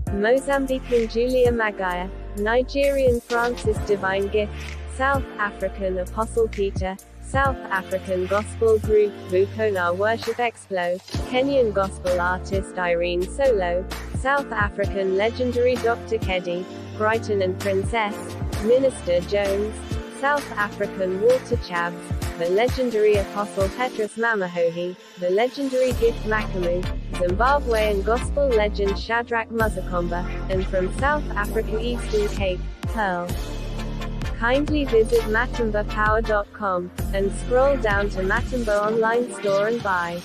Mozambican Julia Magaya, Nigerian Francis Divine Gift, South African Apostle Peter, South African Gospel Group Vukona Worship Explo, Kenyan Gospel Artist Irene Solo, South African legendary Dr. Keddy, Brighton and Princess, Minister Jones, South African Walter Chabs, the legendary Apostle Petrus Mamahohi, the legendary Gift Makamu, Zimbabwean Gospel legend Shadrach Muzakomba, and from South Africa Eastern Cape, Pearl. Kindly visit matimbapower.com, and scroll down to Matimba Online Store and buy.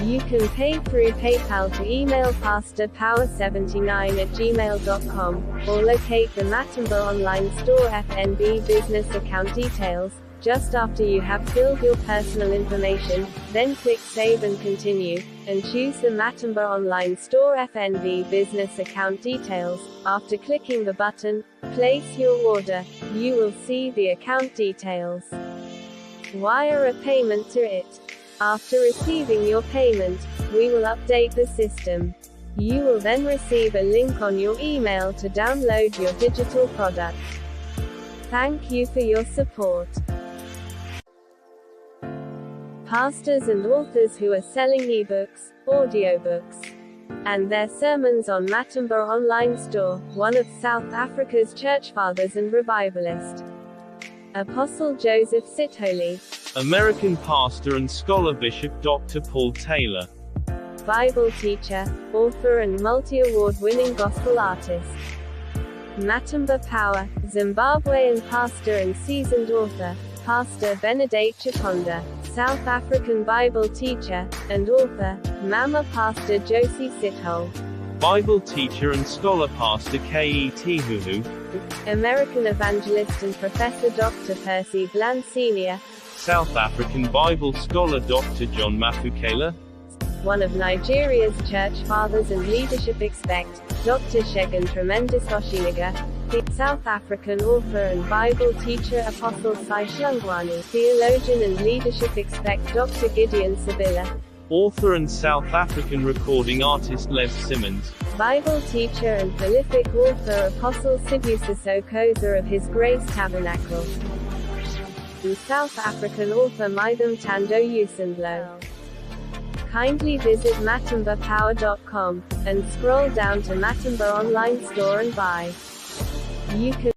You can pay through PayPal to email pastorpower79@gmail.com, or locate the Matimba Online Store FNB business account details, just after you have filled your personal information, then click Save and Continue, and choose the Matimba Online Store FNB business account details. After clicking the button, Place Your Order, you will see the account details. Wire a payment to it. After receiving your payment, we will update the system. You will then receive a link on your email to download your digital product. Thank you for your support. Pastors and authors who are selling ebooks, audiobooks, and their sermons on Matimba Online Store, one of South Africa's church fathers and revivalist, Apostle Joseph Sithole, American pastor and scholar Bishop Dr. Paul Taylor, Bible teacher, author and multi-award-winning gospel artist, Matimba Power, Zimbabwean pastor and seasoned author, Pastor Benedict Chikonda, South African Bible teacher, and author, Mama Pastor Josie Sithole, Bible teacher and scholar Pastor K.E.T. Huhu, American evangelist and professor Dr. Percy Bland Sr., South African Bible scholar Dr. John Mafukela, one of Nigeria's church fathers and leadership expect, Dr. Shegun Tremendous Oshiniga, the South African author and Bible teacher Apostle Sai Shlungwani, theologian and leadership expect Dr. Gideon Sabila, author and South African recording artist Les Simmons, Bible teacher and prolific author Apostle Sibusiso Koza of His Grace Tabernacle, and South African author Mitham Tando Usendlo. Kindly visit matimbapower.com, and scroll down to Matimba Online Store and buy. You can